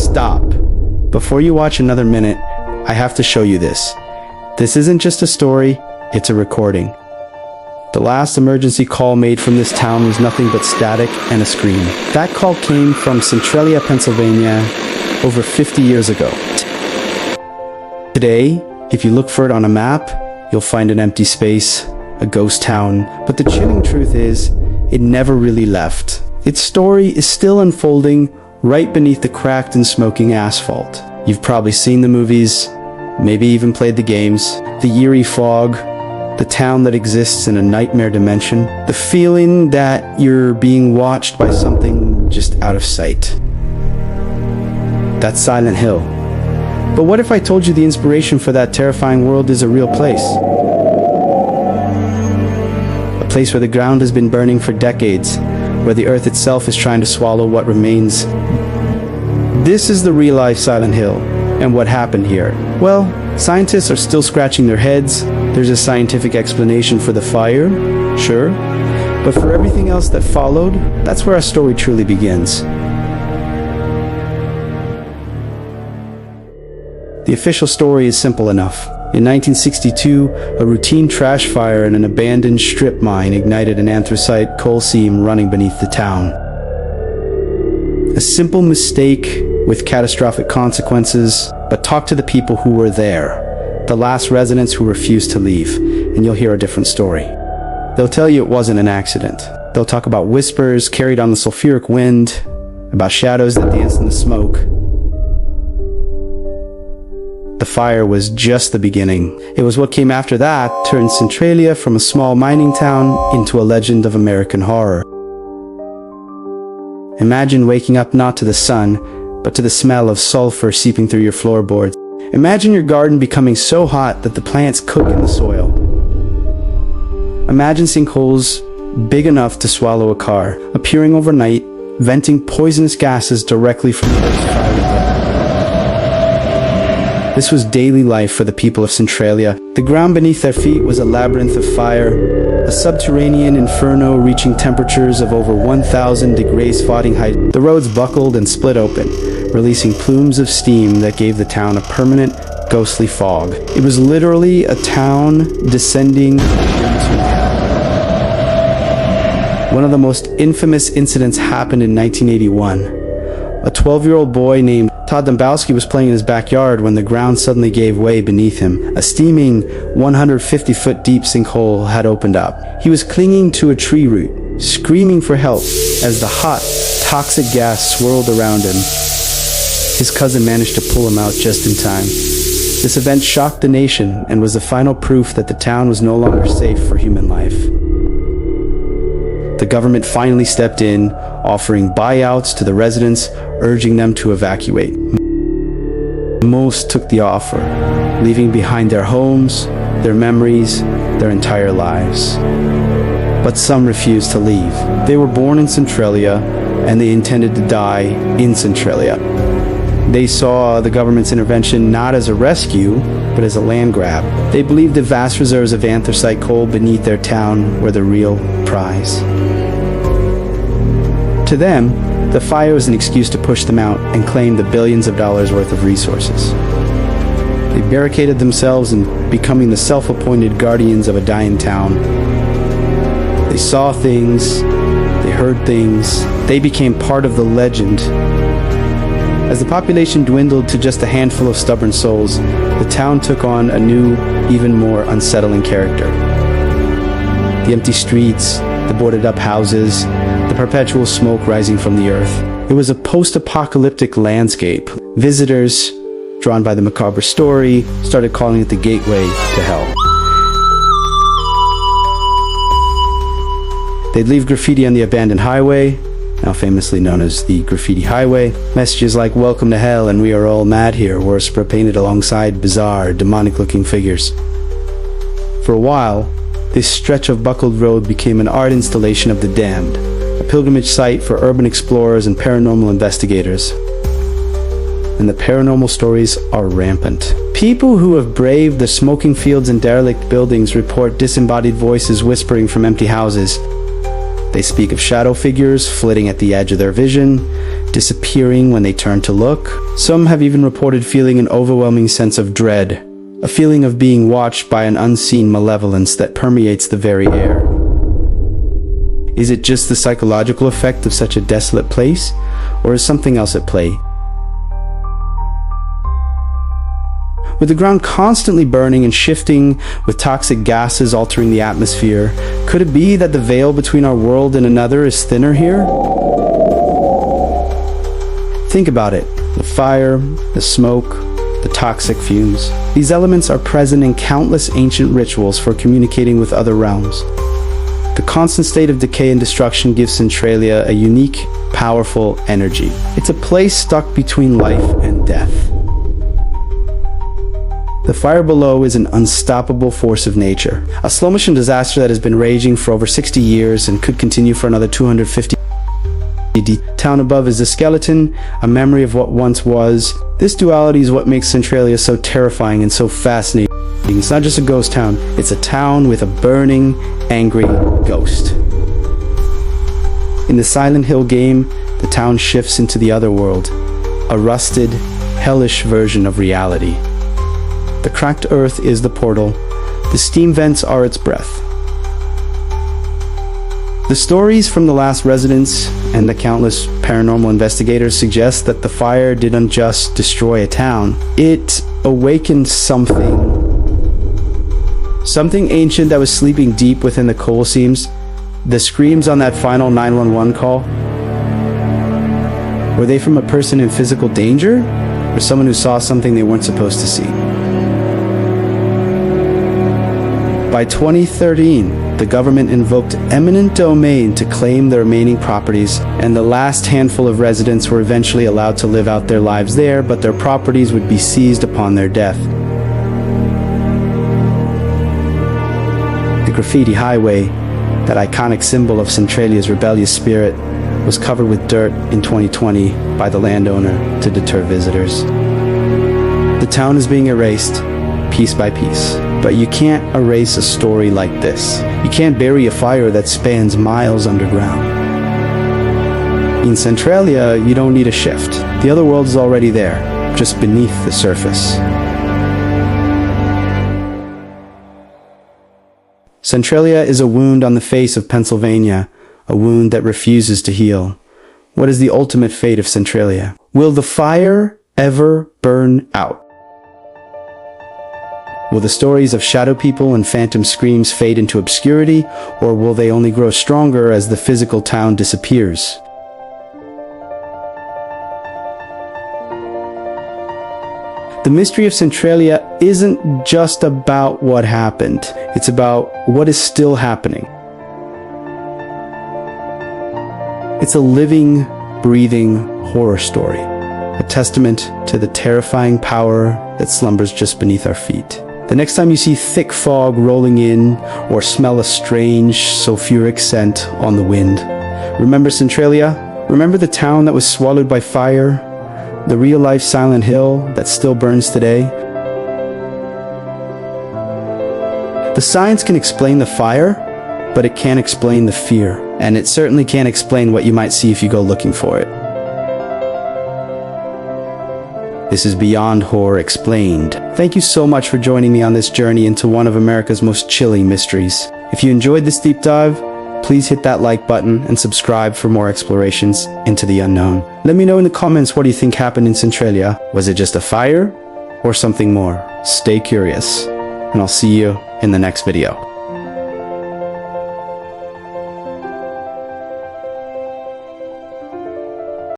Stop. Before you watch another minute, I have to show you this. This isn't just a story, it's a recording. The last emergency call made from this town was nothing but static and a scream. That call came from Centralia, Pennsylvania, over 50 years ago. Today, if you look for it on a map, you'll find an empty space, a ghost town. But the chilling truth is, it never really left. Its story is still unfolding right beneath the cracked and smoking asphalt. You've probably seen the movies, maybe even played the games. The eerie fog, the town that exists in a nightmare dimension, the feeling that you're being watched by something just out of sight. That's Silent Hill. But what if I told you the inspiration for that terrifying world is a real place? A place where the ground has been burning for decades, where the earth itself is trying to swallow what remains. This is the real-life Silent Hill. And what happened here? Well, scientists are still scratching their heads. There's a scientific explanation for the fire, sure. But for everything else that followed, that's where our story truly begins. The official story is simple enough. In 1962, a routine trash fire in an abandoned strip mine ignited an anthracite coal seam running beneath the town. A simple mistake with catastrophic consequences, but talk to the people who were there, the last residents who refused to leave, and you'll hear a different story. They'll tell you it wasn't an accident. They'll talk about whispers carried on the sulfuric wind, about shadows that danced in the smoke. The fire was just the beginning. It was what came after that turned Centralia from a small mining town into a legend of American horror. Imagine waking up not to the sun, but to the smell of sulfur seeping through your floorboards. Imagine your garden becoming so hot that the plants cook in the soil. Imagine sinkholes big enough to swallow a car, appearing overnight, venting poisonous gases directly from the earth's fiery breath. This was daily life for the people of Centralia. The ground beneath their feet was a labyrinth of fire, a subterranean inferno reaching temperatures of over 1,000 degrees Fahrenheit. The roads buckled and split open, releasing plumes of steam that gave the town a permanent, ghostly fog. It was literally a town descending into hell. One of the most infamous incidents happened in 1981. A 12-year-old boy named Todd Dombowski was playing in his backyard when the ground suddenly gave way beneath him. A steaming 150-foot deep sinkhole had opened up. He was clinging to a tree root, screaming for help as the hot, toxic gas swirled around him. His cousin managed to pull him out just in time. This event shocked the nation and was the final proof that the town was no longer safe for human life. The government finally stepped in, offering buyouts to the residents, urging them to evacuate. Most took the offer, leaving behind their homes, their memories, their entire lives. But some refused to leave. They were born in Centralia, and they intended to die in Centralia. They saw the government's intervention not as a rescue, but as a land grab. They believed the vast reserves of anthracite coal beneath their town were the real prize. To them, the fire was an excuse to push them out and claim the billions of dollars worth of resources. They barricaded themselves in becoming the self-appointed guardians of a dying town. They saw things, they heard things, they became part of the legend. As the population dwindled to just a handful of stubborn souls, the town took on a new, even more unsettling character. The empty streets, the boarded-up houses, the perpetual smoke rising from the earth. It was a post-apocalyptic landscape. Visitors, drawn by the macabre story, started calling it the gateway to hell. They'd leave graffiti on the abandoned highway, now famously known as the Graffiti Highway. Messages like "Welcome to Hell" and "We are all mad here" were spray painted alongside bizarre, demonic-looking figures. For a while, this stretch of buckled road became an art installation of the damned, a pilgrimage site for urban explorers and paranormal investigators. And the paranormal stories are rampant. People who have braved the smoking fields and derelict buildings report disembodied voices whispering from empty houses. They speak of shadow figures flitting at the edge of their vision, disappearing when they turn to look. Some have even reported feeling an overwhelming sense of dread, a feeling of being watched by an unseen malevolence that permeates the very air. Is it just the psychological effect of such a desolate place, or is something else at play? With the ground constantly burning and shifting, with toxic gases altering the atmosphere, could it be that the veil between our world and another is thinner here? Think about it. The fire, the smoke, the toxic fumes. These elements are present in countless ancient rituals for communicating with other realms. The constant state of decay and destruction gives Centralia a unique, powerful energy. It's a place stuck between life and death. The fire below is an unstoppable force of nature, a slow-motion disaster that has been raging for over 60 years and could continue for another 250. The town above is a skeleton, a memory of what once was. This duality is what makes Centralia so terrifying and so fascinating. It's not just a ghost town, it's a town with a burning, angry ghost. In the Silent Hill game, the town shifts into the other world, a rusted, hellish version of reality. The cracked earth is the portal, the steam vents are its breath. The stories from the last residents and the countless paranormal investigators suggest that the fire didn't just destroy a town, it awakened something ancient that was sleeping deep within the coal seams. The screams on that final 911 call, were they from a person in physical danger or someone who saw something they weren't supposed to see? By 2013, the government invoked eminent domain to claim the remaining properties, and the last handful of residents were eventually allowed to live out their lives there, but their properties would be seized upon their death. The graffiti highway, that iconic symbol of Centralia's rebellious spirit, was covered with dirt in 2020 by the landowner to deter visitors. The town is being erased, piece by piece. But you can't erase a story like this. You can't bury a fire that spans miles underground. In Centralia, you don't need a shift. The other world is already there, just beneath the surface. Centralia is a wound on the face of Pennsylvania, a wound that refuses to heal. What is the ultimate fate of Centralia? Will the fire ever burn out? Will the stories of shadow people and phantom screams fade into obscurity, or will they only grow stronger as the physical town disappears? The mystery of Centralia isn't just about what happened, it's about what is still happening. It's a living, breathing horror story, a testament to the terrifying power that slumbers just beneath our feet. The next time you see thick fog rolling in or smell a strange sulfuric scent on the wind, remember Centralia? Remember the town that was swallowed by fire? The real-life Silent Hill that still burns today? The science can explain the fire, but it can't explain the fear. And it certainly can't explain what you might see if you go looking for it. This is Beyond Horror Explained. Thank you so much for joining me on this journey into one of America's most chilling mysteries. If you enjoyed this deep dive, please hit that like button and subscribe for more explorations into the unknown. Let me know in the comments, what do you think happened in Centralia? Was it just a fire or something more? Stay curious, and I'll see you in the next video.